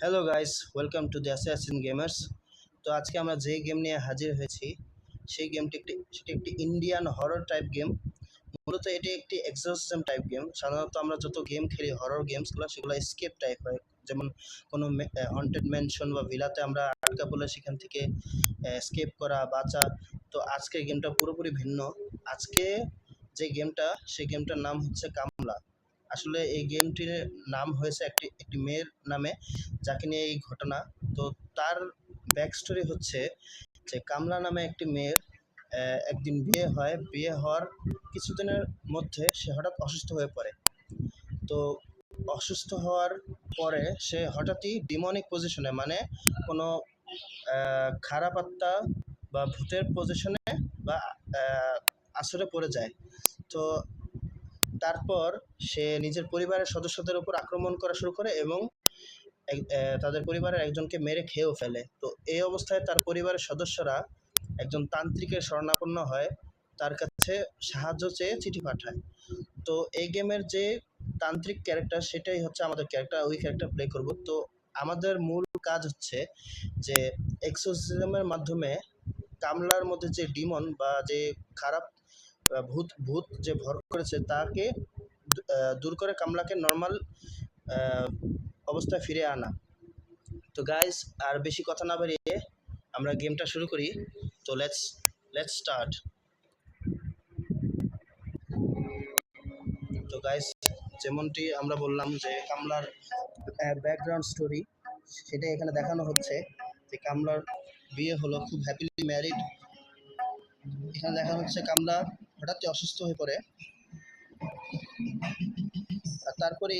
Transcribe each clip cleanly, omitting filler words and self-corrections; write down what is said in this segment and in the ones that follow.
Hello guys, welcome to the assassin gamers. তো আজকে আমরা যে গেম নিয়ে হাজির হয়েছি সেই গেমটি সেটি একটি ইন্ডিয়ান হরর টাইপ গেম। মূলত এটি একটি এক্সোরসিজম টাইপ গেম। সাধারণত আমরা যত গেম খেলি হরর গেমসগুলো সেগুলো এসকেপ টাইপ হয়, যেমন কোনো হন্টেড ম্যানশন বা ভিলাতে আমরা আটকা পড়লে সেখান থেকে এসকেপ করা, বাঁচা। তো আজকের গেমটা পুরোপুরি ভিন্ন। আজকে যে গেমটা, সেই গেমটার নাম হচ্ছে কামলা। আসলে এই গেমটির নাম হয়েছে একটি একটি মেয়ের নামে, যাকে নিয়ে এই ঘটনা। তো তার ব্যাক স্টোরি হচ্ছে যে কামলা নামে একটি মেয়ের একদিন বিয়ে হয়। বিয়ে হওয়ার কিছুদিনের মধ্যে সে হঠাৎ অসুস্থ হয়ে পড়ে। তো অসুস্থ হওয়ার পরে সে হঠাৎই ডিমনিক পজিশনে, মানে কোনো খারাপ আত্মা বা ভূতের পজিশনে বা আসরে পড়ে যায়। তো তারপর সে নিজের পরিবারের সদস্যদের উপর আক্রমণ করা শুরু করে এবং তাদের পরিবারের একজনকে মেরে খেয়েও ফেলে। তো এই অবস্থায় তার পরিবারের সদস্যরা একজন তান্ত্রিকের শরণাপন্ন হয়, তার কাছে সাহায্য চেয়ে চিঠি পাঠায়। তো এই গেমের যে তান্ত্রিক ক্যারেক্টার, সেটাই হচ্ছে আমাদের ক্যারেক্টার, ওই ক্যারেক্টার প্লে করব। তো আমাদের মূল কাজ হচ্ছে যে এক্সোরসিজমের মাধ্যমে কামলার মধ্যে যে ডিমন বা যে খারাপ ভূত ভূত যে ভর করেছে তাকে দূর করে কামলাকে নর্মাল অবস্থায় ফিরে আনা। তো গাইস, আর বেশি কথা না বাড়িয়ে আমরা গেমটা শুরু করি। তো লেটস লেটস স্টার্ট। তো গাইস, যেমনটি আমরা বললাম যে কামলার ব্যাকগ্রাউন্ড স্টোরি, সেটা এখানে দেখানো হচ্ছে যে কামলার বিয়ে হলো, খুব হ্যাপিলি ম্যারিড। এখানে দেখা হচ্ছে কামলা হঠাৎই অসুস্থ হয়ে পড়ে, আর তারপরে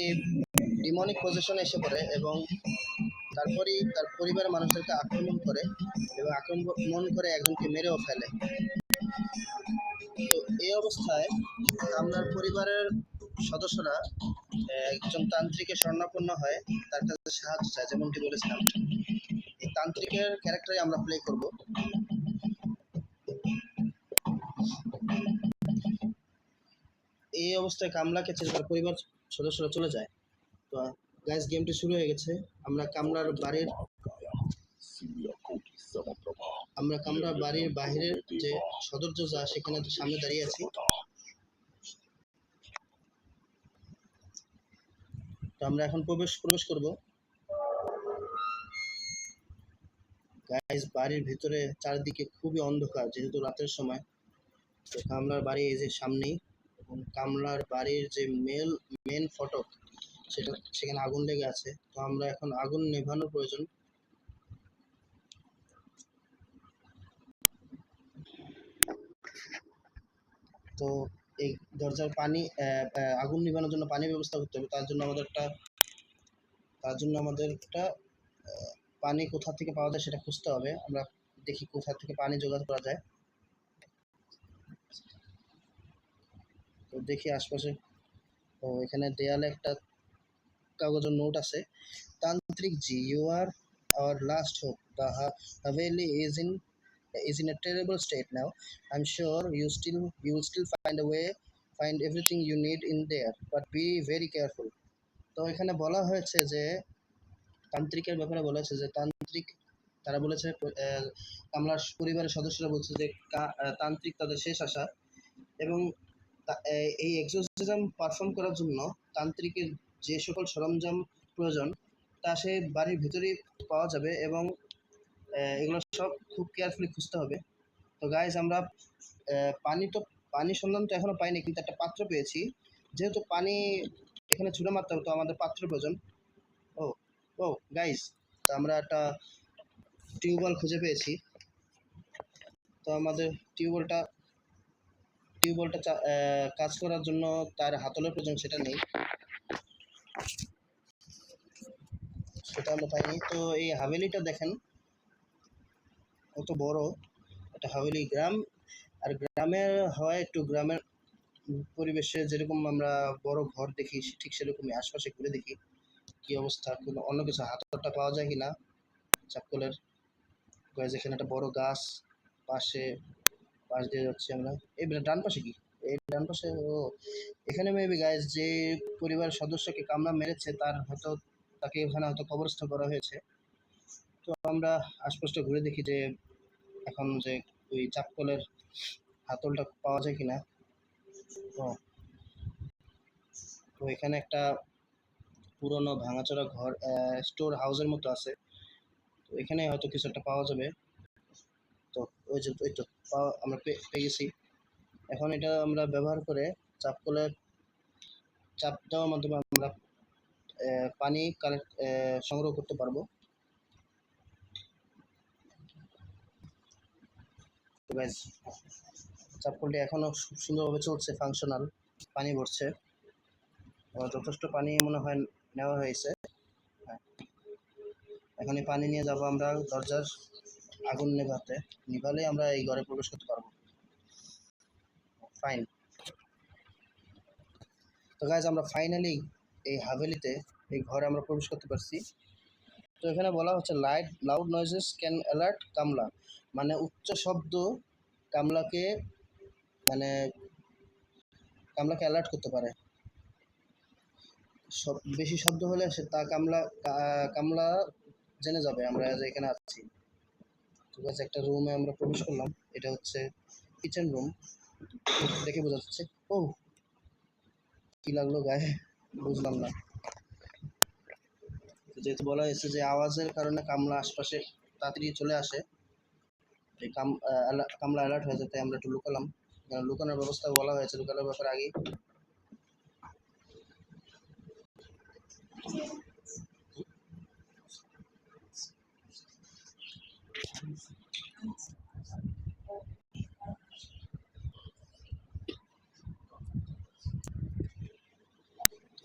ডিমনিক পজিশনে এসে পড়ে এবং তারপরেই তার পরিবারের মানুষদেরকে আক্রমণ করে এবং আক্রমণ করে একজনকে মেরেও ফেলে। তো এই অবস্থায় কামলার পরিবারের সদস্যরা একজন তান্ত্রিকের শরণাপন্ন হয়, তার কাছে সাহায্য চায়, যেমনটি বলেছিলাম। এই তান্ত্রিকের ক্যারেক্টারে আমরা প্লে করব। এই অবস্থায় কামলাকে ছেড়ে তার পরিবার সদস্যরা চলে যায়। তো গাইস, গেমটি শুরু হয়ে গেছে। আমরা কামরার বাড়ির বাহিরের যে সদর দরজা, সেখানে সামনে দাঁড়িয়ে আছি। তো আমরা এখন প্রবেশ করব। গাইস, বাড়ির ভিতরে চারিদিকে খুবই অন্ধকার, যেহেতু রাতের সময়। তো কামলার বাড়ি এই যে সামনেই, এবং কামলার বাড়ির যে মেন ফটক, সেখানে আগুন লেগে আছে। তো আমরা এখন আগুন নেভানোর প্রয়োজন। তো এই দরজার পানি আগুন নিভানোর জন্য পানি ব্যবস্থা করতে হবে। তার জন্য আমাদের একটা পানি কোথা থেকে পাওয়া যায় সেটা খুঁজতে হবে। আমরা দেখি কোথা থেকে পানি জোগাড় করা যায়। তো দেখি আশপাশে। তো এখানে দেয়ালে একটা কাগজের নোট আছে। তান্ত্রিক ji, you are our last hope. The Haveli is in a terrible state now. I'm sure you will still find everything you need in there, but be very careful. তো এখানে বলা হয়েছে যে তান্ত্রিকের ব্যাপারে বলা হয়েছে যে তারা বলেছে, কামলার পরিবারের সদস্যরা বলছে যে তান্ত্রিক তাদের শেষ আশা, এবং এই এক্সোরসিজম পারফর্ম করার জন্য তান্ত্রিকের যে সকল সরঞ্জাম প্রয়োজন তা সে বাড়ির ভিতরেই পাওয়া যাবে, এবং এগুলো সব খুব কেয়ারফুলি খুঁজতে হবে। তো গাইজ, আমরা পানির সন্ধান তো এখনো পাইনি, কিন্তু একটা পাত্র পেয়েছি। যেহেতু পানি এখানে ছুঁড়ে মারতে হবে, তো আমাদের পাত্র প্রয়োজন। ও ও গাইজ, তো আমরা একটা টিউবওয়েল খুঁজে পেয়েছি। তো আমাদের টিউবওয়েলটা কাজ করার জন্য তার হাতলের প্রয়োজন, সেটা নেই, সেটা আমরা পাইনি। তো এই হাভেলিটা দেখেন, কত বড় একটা হাভেলি। গ্রাম, আর গ্রামের হয় একটু গ্রামের পরিবেশে যেরকম আমরা বড় ঘর দেখি, ঠিক সেরকমই আশপাশে ঘুরে দেখি কি অবস্থা, কোনো অন্য কিছু হাতলটা পাওয়া যায় কিনা চাপকলের। এখানে একটা বড় গাছ, পাশ দিয়ে যাচ্ছি আমরা। এই ডান পাশে কি, এই ডান পাশে, ও এখানে মেবি গাইজ যে পরিবারের সদস্যকে কামড়া মেরেছে তার হয়তো তাকে ওখানে হয়তো কবরস্থ করা হয়েছে। তো আমরা আশপাশটা ঘুরে দেখি যে এখন যে ওই চাপকলের হাতলটা পাওয়া যায় কিনা। ও, তো এখানে একটা পুরনো ভাঙাচোরা ঘর, স্টোর হাউসের মতো আছে। তো এখানে হয়তো কিছু একটা পাওয়া যাবে। তো ওই তো আমরা পেয়ে গেছি। এখন এটা আমরা ব্যবহার করে চাপকলের চাপ দেওয়ার মাধ্যমে আমরা পানি কালেক্ট সংগ্রহ করতে পারবো। তো গাইস, চাপকলটি এখনো খুব সুন্দরভাবে চলছে, ফাংশনাল, পানি ভরছে। যথেষ্ট পানি মনে হয় নেওয়া হয়েছে। হ্যাঁ, এখন এই পানি নিয়ে যাব আমরা দরজার আগুন নিভালে আমরা এই ঘরে প্রবেশ করতে পারবো। ফাইন। তো গাইজ, আমরা ফাইনালি এই হাভেলিতে, এই ঘরে আমরা প্রবেশ করতে পারছি। তো এখানে বলা হচ্ছে লাউড নয়েজেস ক্যান অ্যালার্ট কামলা, মানে উচ্চ শব্দ কামলাকে মানে কামলাকে অ্যালার্ট করতে পারে। বেশি শব্দ হলে সে তা কামলা জেনে যাবে আমরা যে এখানে আছি। ঠিক আছে, একটা রুমে আমরা প্রবেশ করলাম। এটা হচ্ছে কিচেন রুম, দেখে বোঝা যাচ্ছে। ও, কি লাগলো গায়ে, বুঝলাম না। যেহেতু বলা হয়েছে যে আওয়াজের কারণে কামলা আশপাশে তাড়াতাড়ি চলে আসে, এই কামলা অ্যালার্ট হয়ে যেতে আমরা একটু লুকালাম। লুকানোর ব্যবস্থা বলা হয়েছে, লুকানোর ব্যাপারে আগেই।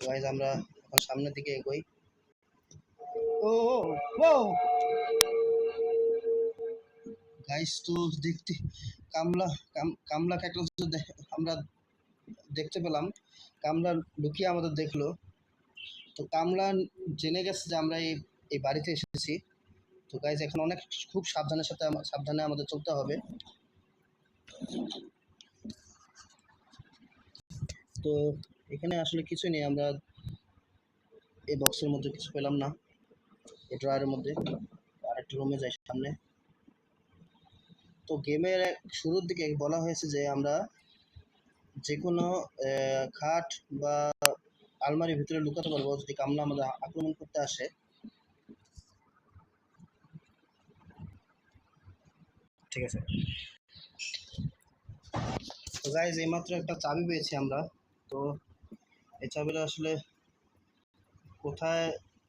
গাইজ, আমরা এখন সামনের দিকে এগোই। ও ও গাইজ, তো দেখতে কামলা কামলাকে একটা আমরা দেখতে পেলাম। কামলা লুকিয়ে আমাদের দেখলো। তো কামলা জেনে গেছে যে আমরা এই বাড়িতে এসেছি। তো গাইজ, এখন খুব সাবধানে আমাদের চলতে হবে। তো এখানে আসলে কিছু নেই, আমরা এই বক্সের মধ্যে কিছু পেলাম না, এই ড্রয়ারের মধ্যে। আরেকটা রুমে যাই সামনে। তো গেমের শুরুর দিকে বলা হয়েছে যে আমরা যে কোনো খাট বা আলমারির ভিতরে লুকাতে পারবো যদি কামলা আমাদের আক্রমণ করতে আসে। ঠিক আছে। তো গাইজ, এইমাত্র একটা চাবি পেয়েছি আমরা। তো এই চাবিটা আসলে কোথায়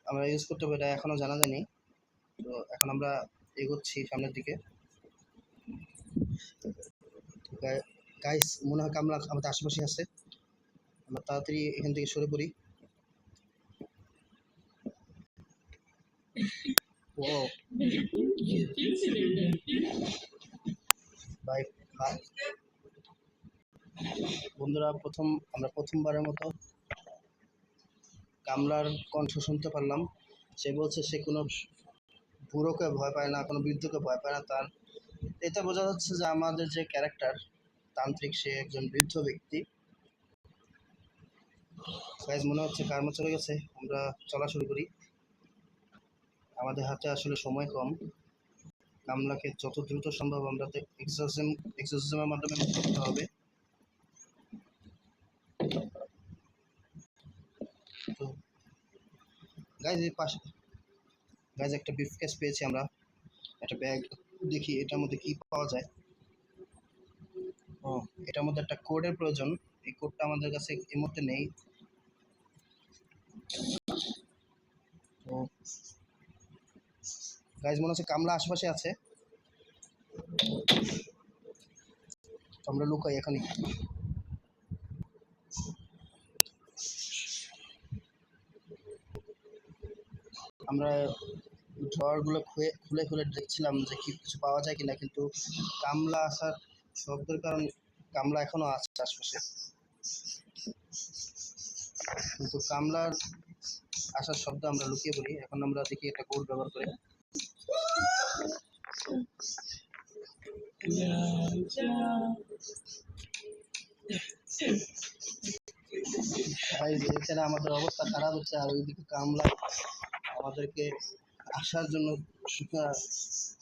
আমরা ইউজ করতে পারি এটা এখনো জানা যায়নি। তো এখন আমরা এগোচ্ছি সামনের দিকে। গাইস, মনে হয় কামলা আমাদের আশেপাশে আছে। আমরা তাড়াতাড়ি এখান থেকে সরে পড়ি। ও ভাই, বন্ধুরা, আমরা প্রথমবারের মতো কামলার কণ্ঠ শুনতে পারলাম। সে বলছে সে কোনো বুড়োকে ভয় পায় না, কোনো বৃদ্ধকে ভয় পায় না। তার এতে বোঝা যাচ্ছে যে আমাদের যে ক্যারেক্টার তান্ত্রিক, সে একজন বৃদ্ধ ব্যক্তি। গাইজ, মনে হচ্ছে কার্মা চলে গেছে, আমরা চলা শুরু করি। আমাদের হাতে আসলে সময় কম। কামলাকে যত দ্রুত সম্ভব আমরা এক্সোরসিজমের মাধ্যমে মুক্ত করতে হবে। তো গাইজ, এই পাশে গাইজ একটা ব্রিফকেস পেয়েছি আমরা, একটা ব্যাগ। দেখি এটার মধ্যে কি পাওয়া যায়। ও, এটার মধ্যে একটা কোডের প্রয়োজন। এই কোডটা আমাদের কাছে এই মুহূর্তে নেই। তো গাইজ, মনে হচ্ছে কামলা আশেপাশে আছে। আমরা লুকাই এখনই। আমরা ড্রয়ারগুলো খুলে খুলে দেখছিলাম যে কি কিছু পাওয়া যায় কিনা, কিন্তু কামলা আসার শব্দের কারণ কামলা এখনো আছে আশপাশে। কিন্তু কামলার আসার শব্দ আমরা লুকিয়ে পড়ি। এখন আমরা দেখি একটা কোড ব্যবহার করে। ভাই, এখানে আমাদের অবস্থা খারাপ হচ্ছে, আর ওইদিকে কামলা আমাদেরকে আসার জন্য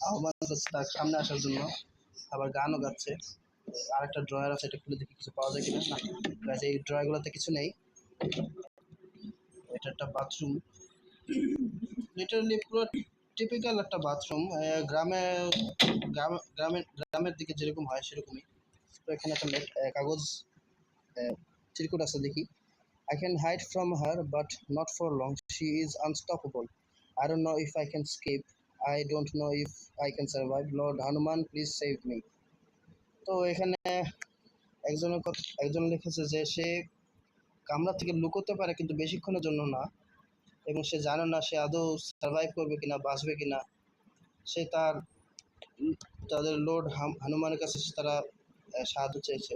আহ্বান করছে তার সামনে আসার জন্য, আবার গানও গাচ্ছে। আরেকটা ড্রয়ার আছে, এটা খুলে দেখি কিছু পাওয়া যায় কিনা। না guys, এই ড্রয়ারগুলোতে কিছু নেই। এটা একটা বাথরুম, লিটারালি পুরো টিপিক্যাল একটা বাথরুম, গ্রামের দিকে যেরকম হয় সেরকমই। তো এখানে একটা কাগজ চিরকুট আছে, দেখি। I can hide from her, but not for long. She is unstoppable. I don't know if I can escape. I don't know if I can survive. Lord Hanuman, please save me. তো এখানে একজন লিখেছে যে সে কামরা থেকে লুকোতে পারে, কিন্তু বেশিক্ষণের জন্য না, এবং সে জানে না সে আদৌ সার্ভাইভ করবে কিনা, বাঁচবে কিনা। সে তাদের লর্ড হনুমানের কাছে তারা সাহায্য চেয়েছে।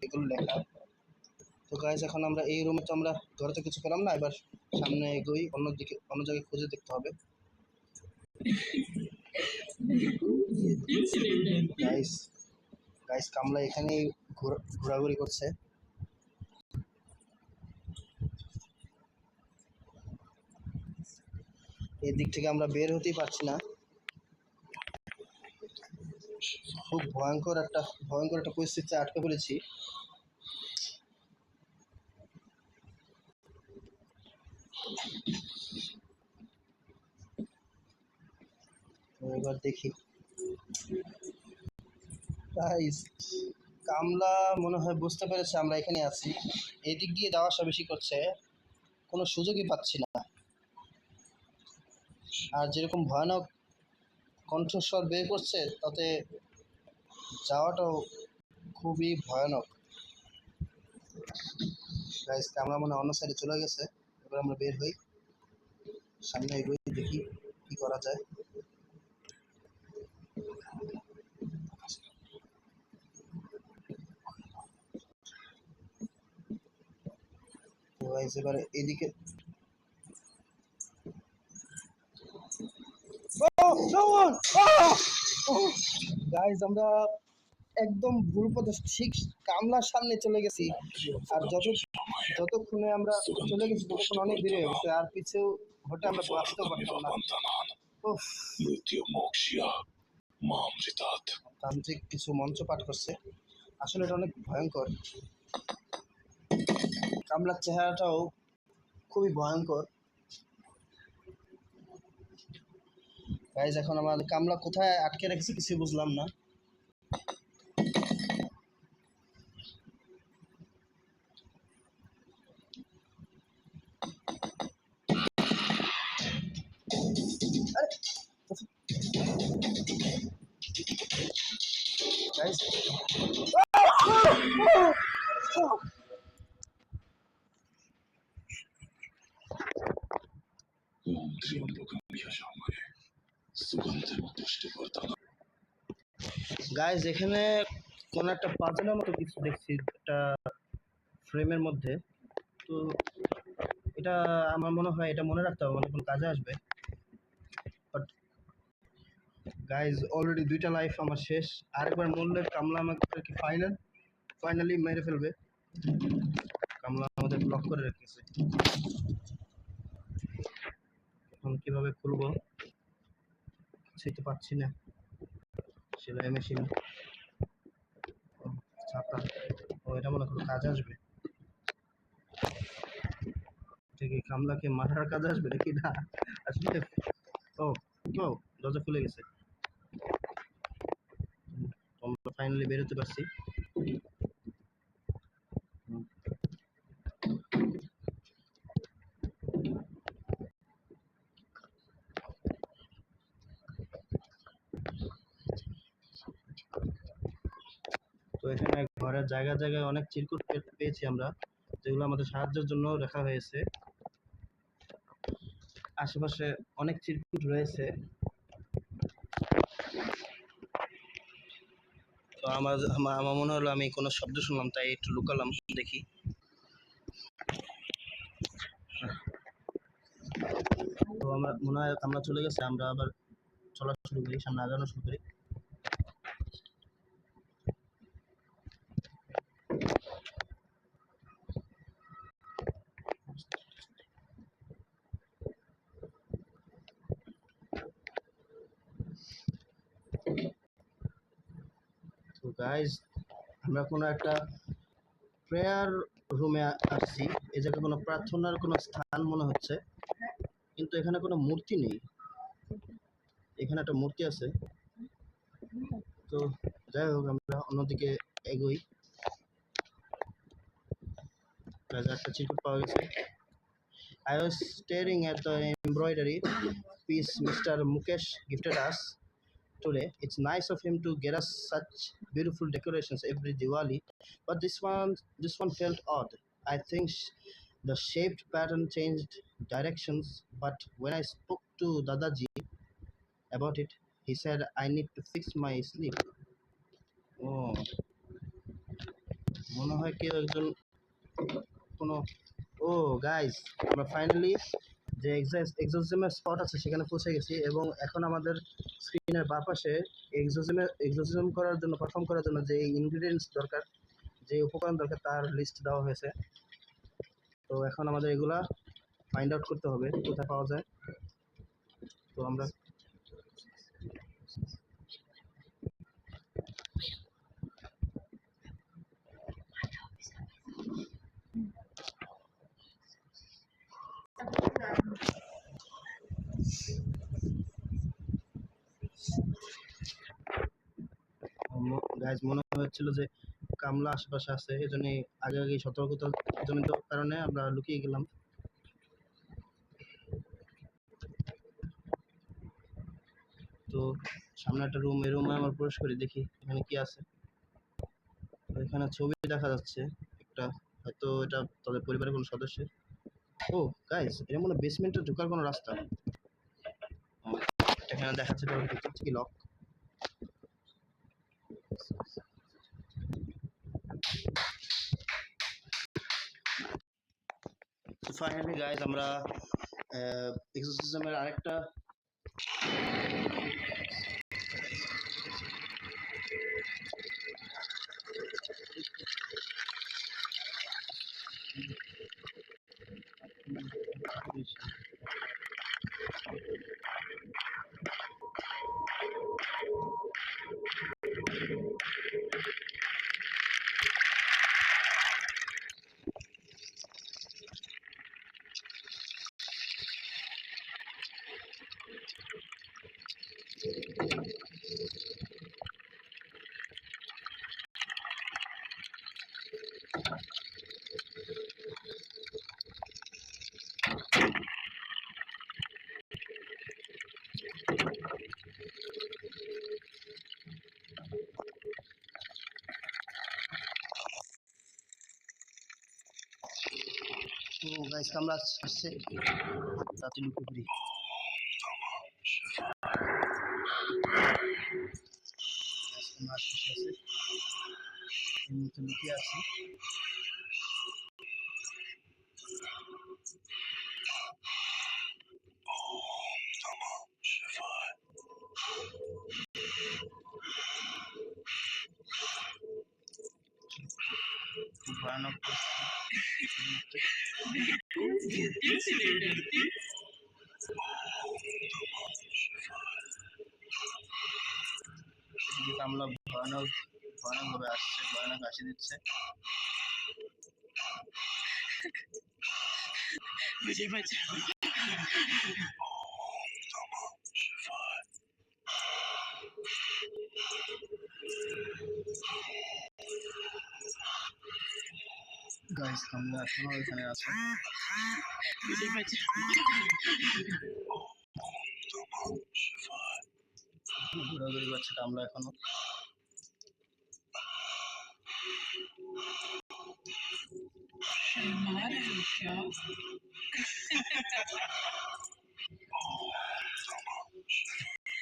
এগুলো লেখা। তো গাইজ, এখন আমরা এই রুমে তো আমরা ঘরে তো কিছু পেলাম না, এবার সামনে এগোই, অন্য জায়গায় খুঁজে দেখতে হবে। গাইজ গাইজ কামলা এখানেই ঘোরাঘুরি করছে। এই দিক থেকে আমরা বের হতেই পারছি না। খুব ভয়ঙ্কর একটা পরিস্থিতিতে আটকে পড়েছি। এবার দেখি। গাইস, কামলা মনে হয় বুঝতে পেরেছে আমরা এখানে আছি, এদিক দিয়ে যাওয়া আসা বেশি করছে, কোনো সুযোগই পাচ্ছি না। আর যেরকম ভয়ানক কণ্ঠস্বর বের করছে, তাতে যাওয়াটাও খুবই ভয়ানক। গাইস, কামলা মনে হয় অন্য সাইডে চলে গেছে। এবার আমরা বের হই, সামনে এগোই, দেখি কি করা যায়। তো গাইস, এবারে এদিকে গাইস আমরা একদম ভুল পথে, ঠিক কামলার সামনে চলে গেছি। আর যতক্ষণে আমরা চলে গেছি ততক্ষণ অনেক দেরি হয়ে গেছে, আর পিছু হটে আমরা বাঁচতেও পারতাম না। উফ, তান্ত্রিক কিছু মন্ত্র পাঠ করছে, আসলে এটা অনেক ভয়ঙ্কর। কামলার চেহারাটাও খুবই ভয়ঙ্কর। গাইজ, এখন আমার কামলা কোথায় আটকে রেখেছে কিছু বুঝলাম না। গাইজ, গাইজ এখানে কোন একটা পাজলের মতো কিছু দেখছি একটা ফ্রেমের মধ্যে। তো এটা আমার মনে হয় এটা মনে রাখতে হবে, মানে কোন কাজে আসবে। বাট গাইজ, অলরেডি 2টা লাইফ আমার শেষ। আরেকবার মরলে কামলা আমাকে ফাইনালি মেরে ফেলবে। কামলা আমাদের ব্লক করে রেখেছে। এখন কিভাবে খুলবো কিছুই তো পাচ্ছি না। সেলাই মেশিন, ছাতা, এটা মনে করো কাজে আসবে। ঠিক কামলাকে মারার কাজে আসবে নাকি না আসলে। ও ও দরজা খুলে গেছে, আমরা ফাইনালি বেরোতে পারছি। তো এখানে ঘরের জায়গায় অনেক চিরকুট পেয়েছি আমরা, যেগুলো আমাদের সাহায্যের জন্য রাখা হয়েছে। আশেপাশে অনেক চিরকুট রয়েছে। তো আমার মনে হলো আমি কোনো শব্দ শুনলাম, তাই একটু লুকালাম, দেখি। তো আমার মনে হয় আমরা চলে গেছে, আমরা আবার চলা শুরু করি, সামনে আগানো শুরু করি। গাইজ, আমরা কোনো একটা প্রেয়ার রুমে আসছি। এই জায়গায় কোনো প্রার্থনার কোনো স্থান মনে হচ্ছে, কিন্তু এখানে কোনো মূর্তি নেই। এখানে একটা মূর্তি আছে। তো যাই হোক, আমরা অন্যদিকে এগোই। একটা চিরকুট পাওয়া গেছে। I was staring at the embroidery piece Mr. Mukesh gifted us today. It's nice of him to get us such beautiful decorations every Diwali, but this one felt odd. I think the shaped pattern changed directions, but when I spoke to Dadaji about it, he said I need to fix my sleep. Oh, মনে হয় কেউ একজন কোনো ও guys, আমরা finally যে এক্সোজিমের spot আছে সেখানে পৌঁছে গেছি, এবং এখন আমাদের স্ক্রিনের বাঁ পাশে এক্সোজিম করার জন্য, পারফর্ম করার জন্য যে ইনগ্রিডিয়েন্টস দরকার, যে উপকরণ দরকার, তার লিস্ট দেওয়া হয়েছে। তো এখন আমাদের এগুলা ফাইন্ড আউট করতে হবে কোথায় পাওয়া যায়। তো আমরা গাইজ, মনে হচ্ছিল যে কামলা আশেপাশে আছে, এই জন্য আগে আগে সতর্কতার জনিত কারণে আমরা লুকিয়ে গেলাম। তো সামনে একটা রুম, এই রুমে আমরা প্রবেশ করি, দেখি এখানে কি আছে। তো এখানে ছবি দেখা যাচ্ছে একটা, হয়তো এটা তাদের পরিবারের কোনো সদস্যের। ও গাইস, এটা মনে বেসমেন্টে ঢোকার কোনো রাস্তা। এখানে দেখাচ্ছে তো হচ্ছে কি লক। তো ফাইনালি গাইস, আমরা এক্সোসিজমের আরেকটা ও গাইস, কামলা আসছে, তাতে লুকিয়ে পড়ি। কামলা আশেপাশে আছে, এর মধ্যে লুকিয়ে আছি। খুব ভয়ানক পরিস্থিতি। কামলা ভয়ানক ভয়ানকভাবে আসছে, ভয়ানক হাসি দিচ্ছে। বুঝে পাচ্ছি গাইস, কামলা এখনো এখানে আছে। বুঝে পাচ্ছি ঘোরাঘুরি করছে কামলা এখনো।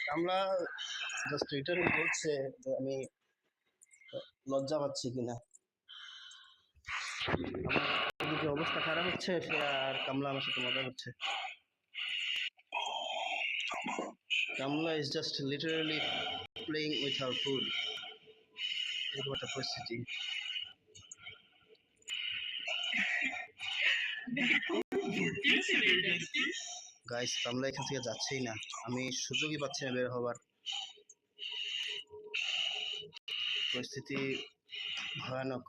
কামলা জাস্ট রিটার্ন বলছে যে আমি লজ্জা পাচ্ছি কিনা। আমার যে অবস্থা খারাপ হচ্ছে, সে আর কামলা আমার সাথে মজা করছে। কামলা is just literally playing with her food. এরকম একটা পরিস্থিতি। গাইস, কামলা এখান থেকে যাচ্ছেই না, আমি সুযোগই পাচ্ছি না বের হবার। পরিস্থিতি ভয়ানক।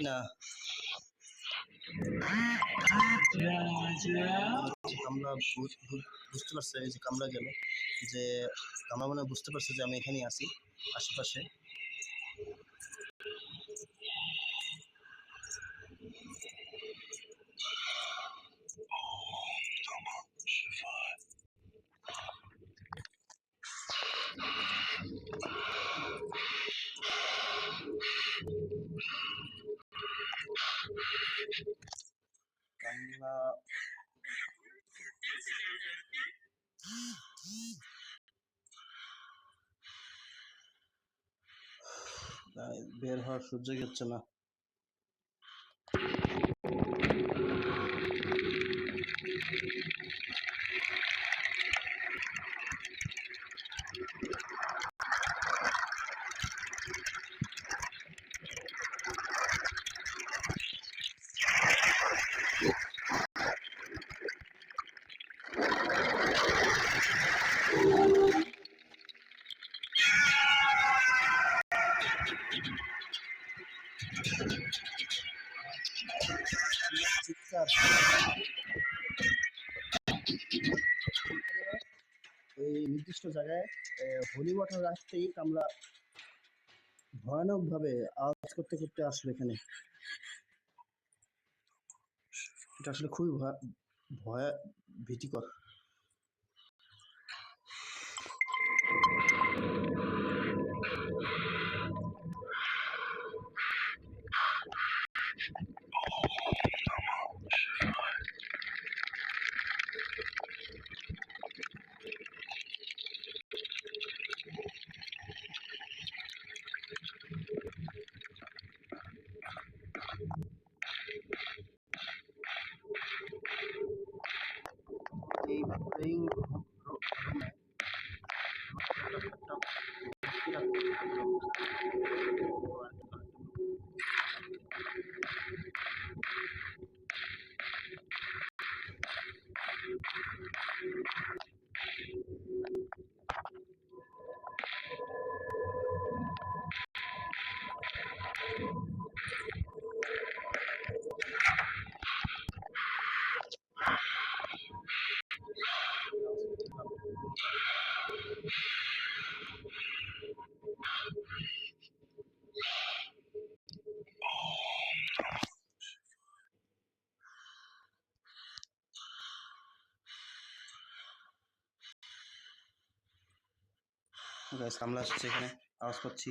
না আমরা বুঝতে পারছি যে কামড়া গেল, যে কামড়া মানে বুঝতে পারছে যে আমি এখানেই আছি আশেপাশে। কামড়া বের হওয়ার সুযোগ হচ্ছে না। এই নির্দিষ্ট জায়গায় হোলি ওয়াটার আসতেই কামড়া ভয়ানক ভাবে আওয়াজ করতে করতে আসলো এখানে। এটা আসলে খুবই ভীতিকর। এই প্লেইং কামলা আসছে এখানে, আওয়াজ পাচ্ছি।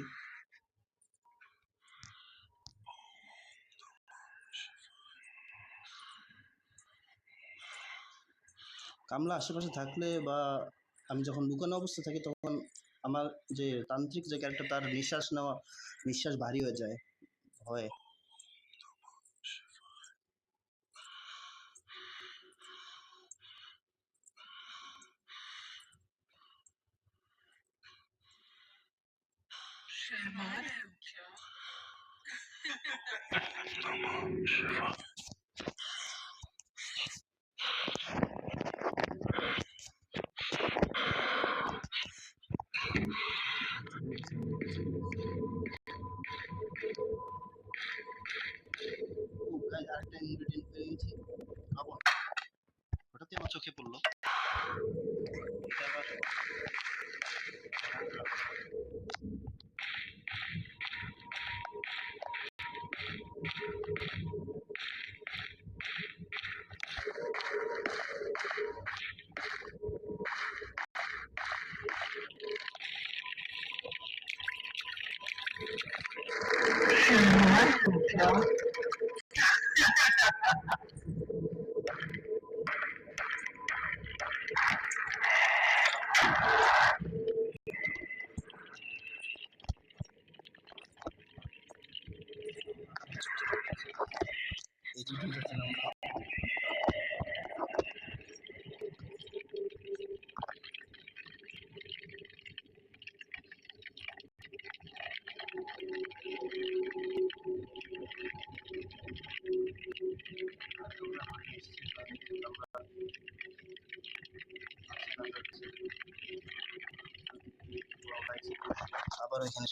কামলা আশেপাশে থাকলে বা আমি যখন লুকানো অবস্থায় থাকি তখন আমার যে তান্ত্রিক যে ক্যারেক্টার তার নিঃশ্বাস ভারী হয়ে যায় ভয়ে। আরেকটা ইনগ্রেডিয়েন্ট পেয়ে গেছি, লবণ। হঠাৎই আমার চোখে পড়লো। এটা আবার আবার এখানে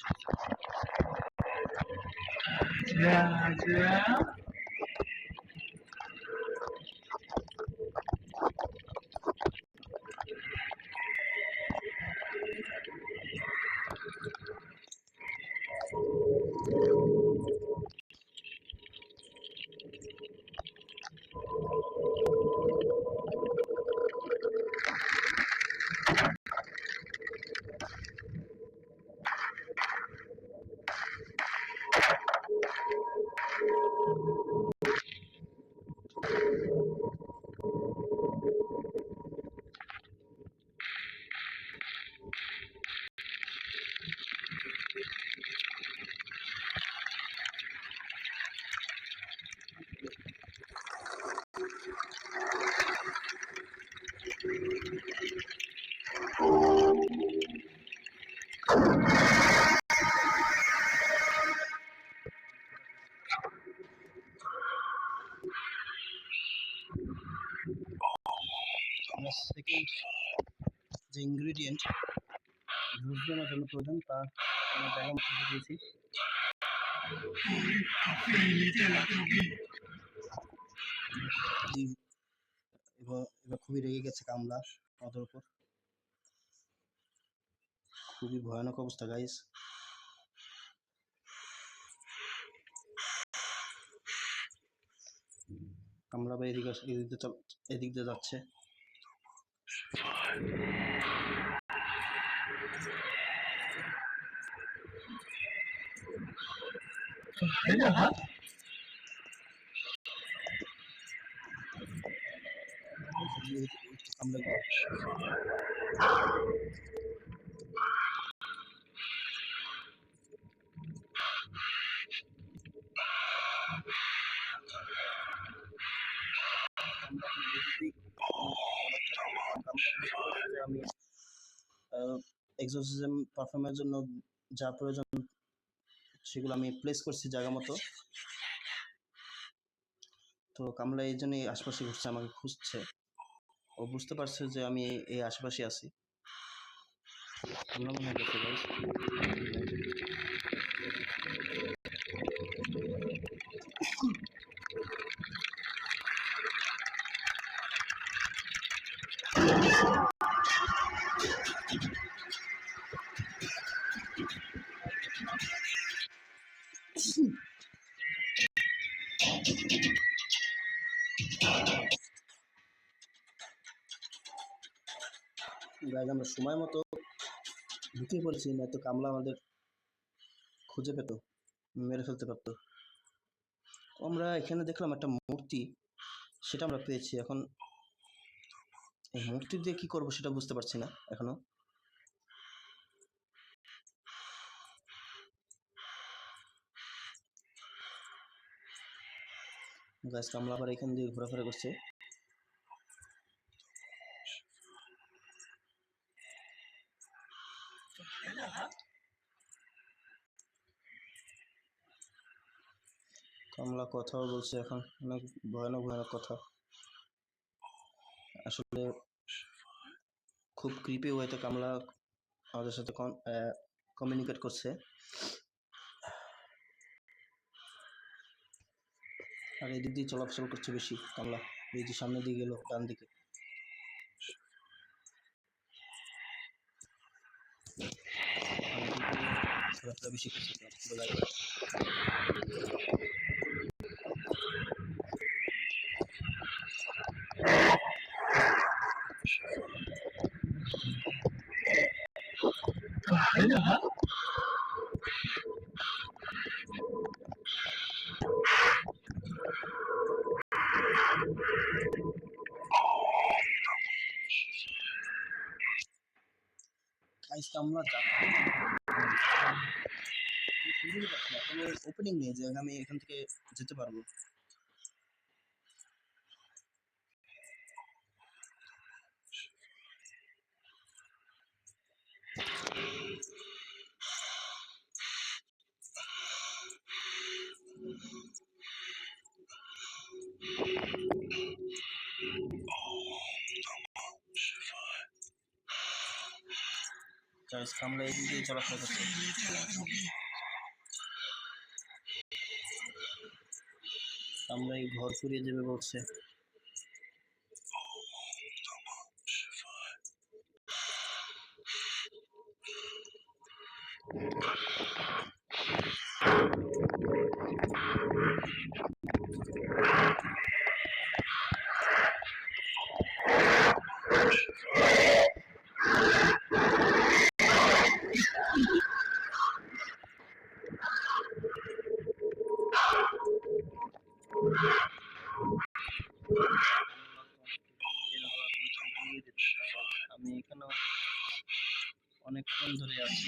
সেকেন্ড যে ইনগ্রিডিয়েন্ট রুজনের জন্য প্রয়োজন তা আমরা জায়গা মতো দিয়েছি। এবার খুবই রেগে গেছে কামলা আমাদের উপর, খুবই ভয়ানক অবস্থা গাইস। কামলা ভাই এদিক দিয়ে যাচ্ছে। আমি এক্সোসিজম পারফর্মের জন্য যা প্রয়োজন সেগুলো আমি প্লেস করছি জায়গা মতো। তো কামলা এই জন্যই আশপাশে ঘুরছে, আমাকে খুঁজছে। ও বুঝতে পারছে যে আমি এই আশেপাশে আছি। কামলা মনে হয় গেছে গাইস। গাইজ আমরা সময় মতো ঢুকে পড়েছি, না তো কামলা আমাদের খুঁজে পেত, মেরে ফেলতে পারতো। আমরা এখানে দেখলাম একটা মূর্তি, সেটা আমরা পেয়েছি। এখন এই মূর্তি দিয়ে কি করবো সেটা বুঝতে পারছি না এখনো। গাছ কামলা আবার এখান দিয়ে ঘোরাফেরা করছে। কামলা কথাও বলছে এখন, অনেক ভয়ানক ভয়ানক কথা। আসলে খুব ক্রিপি ওয়েতে কামলা আমাদের সাথে কমিউনিকেট করছে। আর এদিক দিয়ে চলাফেরা করছে বেশি কামলা। এই যে সামনে দিয়ে গেল ডান দিকে। ঘোরাফেরা বেশি করছে। আজকে আমরা কোনো ওপেনিং নেই যে আমি এখান থেকে যেতে পারবো। আজকে আমরা এই দিকে চলাফেরা করছি। আমরা এই ঘর পুড়িয়ে দেবে বলছে। আমি এখানে অনেকক্ষণ ধরে আছি।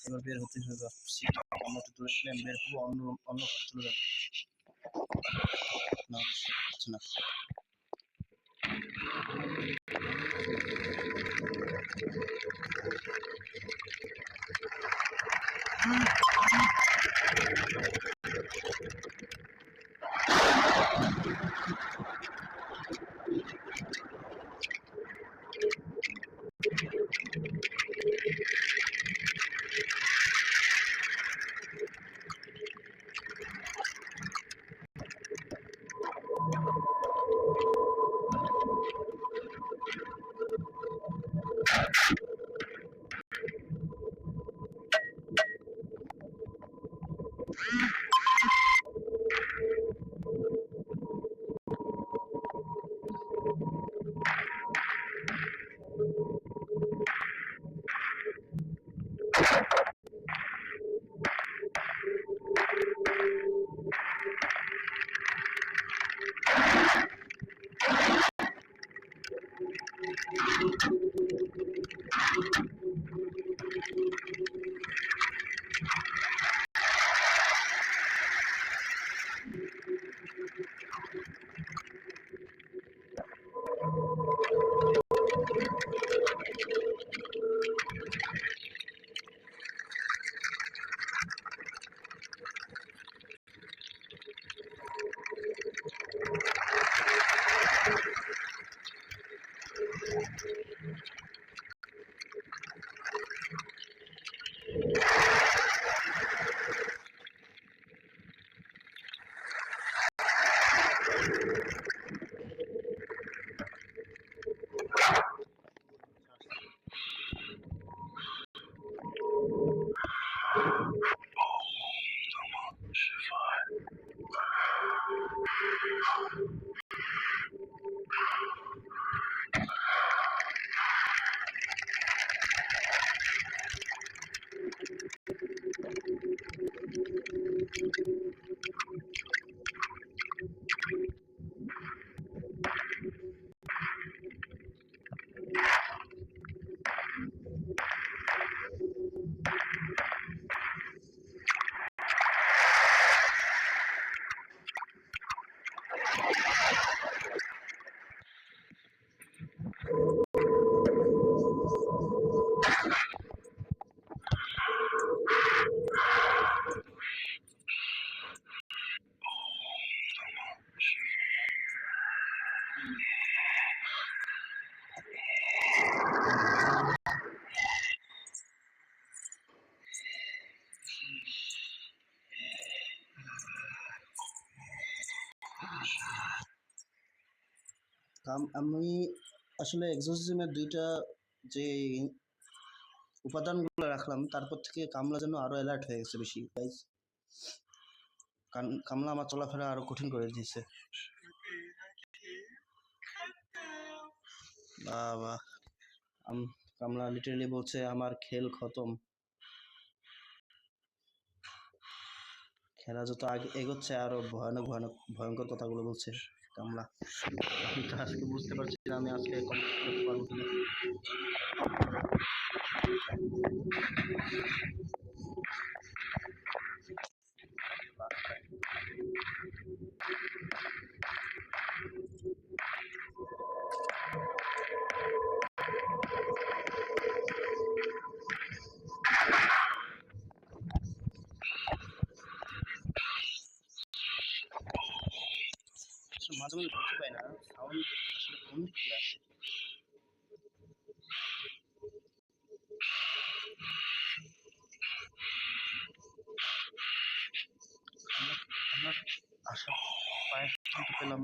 এবার বের হতে হবে, আমরা একটু দূরে গেলে বের হবো, অন্য অন্য ঘরে চলে যাবো। না হচ্ছে না। আমি আসলে এক্সোসিজমের দুইটা যে উপাদানগুলো রাখলাম, তারপর থেকে কামলা যেন আরো অ্যালার্ট হয়ে গেছে বেশি গাইস। কামলা আমার চলাফেরা আরো কঠিন করে দিয়েছে। বাবা, কামলা লিটারালি বলছে আমার খেল খতম। খেলা যত আগে এগোচ্ছে আরো ভয়ানক ভয়ানক ভয়ঙ্কর কথাগুলো বলছে কামলা। আমি তো আজকে বুঝতে পারছি না আমি আজকে কমপ্লিট করতে পারবো কিনা। মাঝে মাঝে বুঝতে পাই না সাউন্ড আসলে কোন দিক থেকে আসে। আমরা আশা পায়ের শব্দ পেলাম।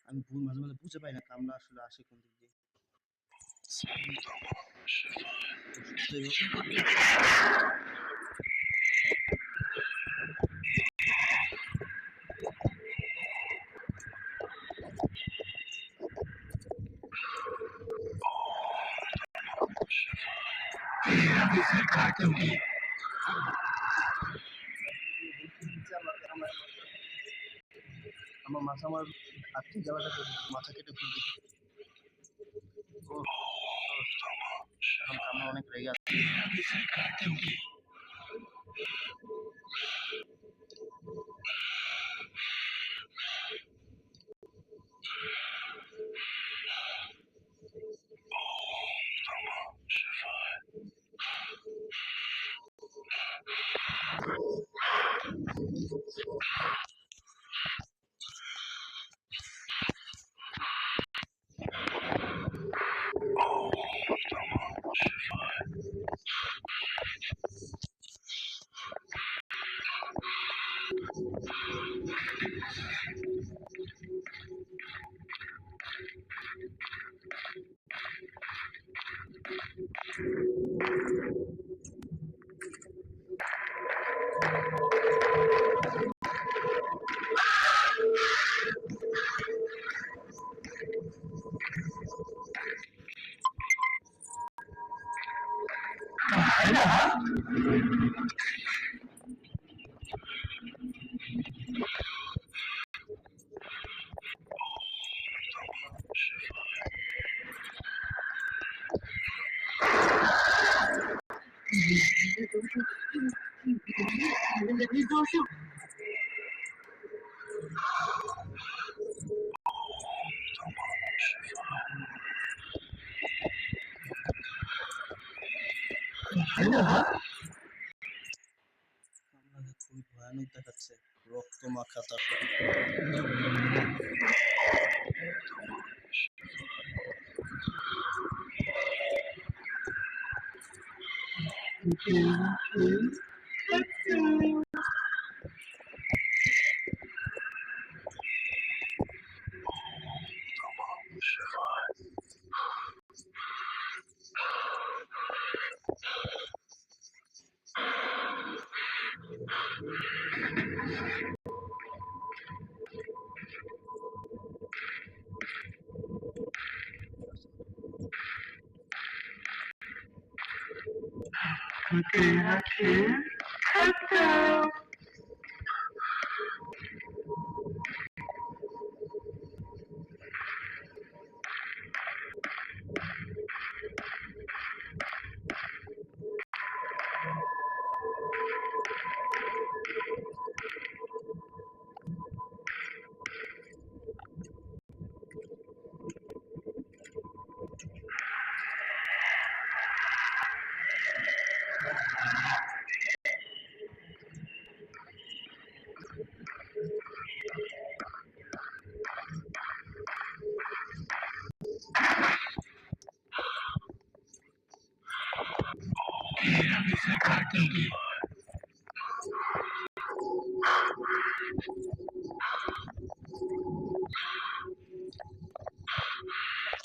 আমি মাঝে মাঝে বুঝে পাই না কামলা আসলে আসে কোন দিক দিয়ে। আমার মাথা আমার আটকে যাওয়াটা মাথা কেটে ফেলবে। এখন কামলা অনেক রেগে আছে। খুবই ভয়ানক দেখাচ্ছে, রক্ত মাখা তার।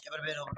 এবার বের হবো।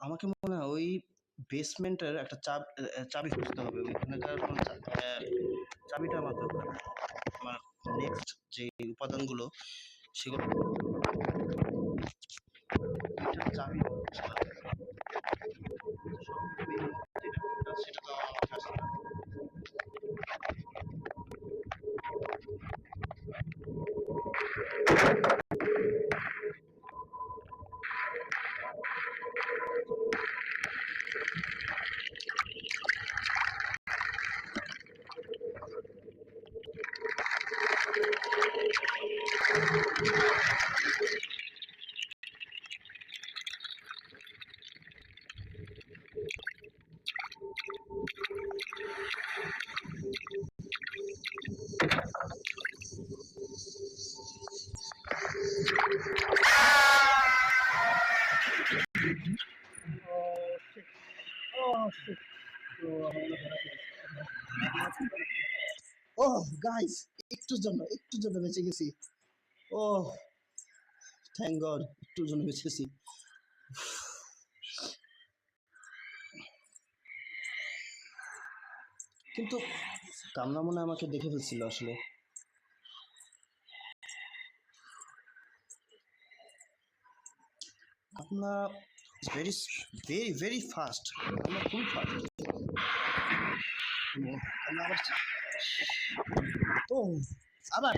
আমাকে মনে হয় ওই বেসমেন্টের একটা চাবি খুঁজতে হবে। ওইখানকার কোনো চাবিটা আমার দরকার। আমার নেক্সট যে উপাদানগুলো সেগুলো চাবি সেটা তো আমার কাছে না। ওহ গাইস, একটুর জন্য বেঁচে গেছি। ওহ থ্যাংক গড, একটুর জন্য বেঁচে গেছি। কিন্তু কামনা মনে হয় আমাকে দেখে ফেলছিল আসলে। কামনা ভেরি ভেরি ভেরি ফাস্ট, কামনা খুব ফাস্ট। ও আবার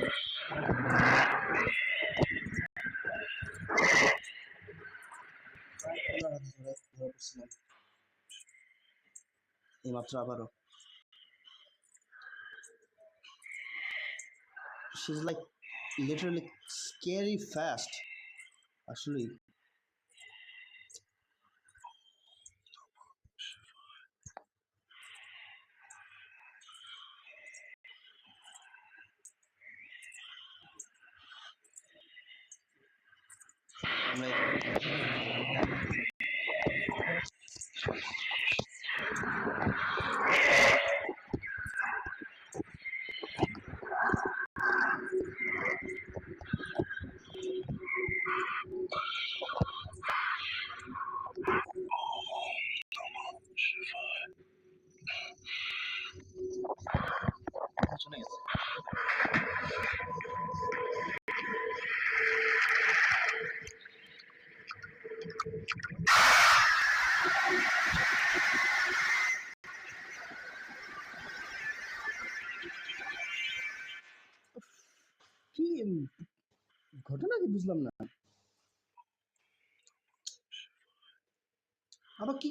এইমাত্র আবারও she's like literally scary fast আসলে। আমরা আবার কি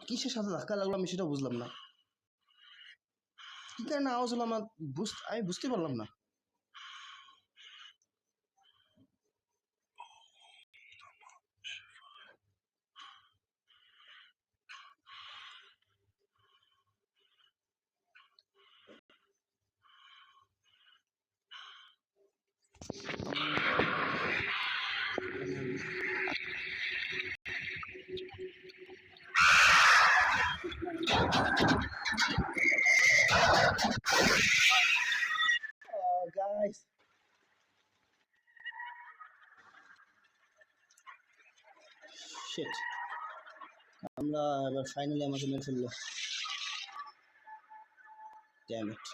কিসের সাথে ধাক্কা লাগলো আমি সেটা বুঝলাম না। কি কারণে আওয়াজ হলো আমার আমি বুঝতে পারলাম না। গাইস, শিট, আমরা এবার ফাইনালি আমাকে মেরে ফেললো। Damn it.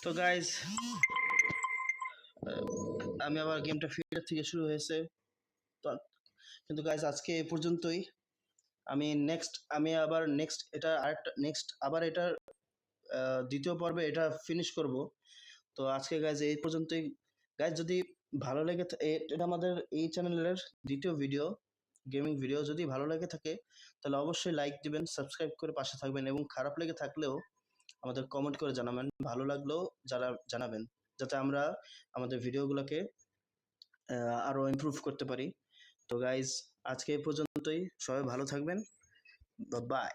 তো গাইস, আমি আবার গেমটা ফিল্টার থেকে শুরু হয়েছে। তো কিন্তু গাইস আজকে এ পর্যন্তই। আমি আবার নেক্সট আবার এটার দ্বিতীয় পর্বে এটা ফিনিশ করব। তো আজকে গাইজ এই পর্যন্তই। গাইজ যদি ভালো লেগে এটা আমাদের এই চ্যানেলের দ্বিতীয় ভিডিও, গেমিং ভিডিও। যদি ভালো লেগে থাকে তাহলে অবশ্যই লাইক দিবেন, সাবস্ক্রাইব করে পাশে থাকবেন, এবং খারাপ লেগে থাকলেও আমাদের কমেন্ট করে জানাবেন, ভালো লাগলেও জানাবেন, যাতে আমরা আমাদের ভিডিওগুলোকে আরো ইমপ্রুভ করতে পারি। তো গাইজ আজকে এই পর্যন্তই, সবাই ভালো থাকবেন, বাই।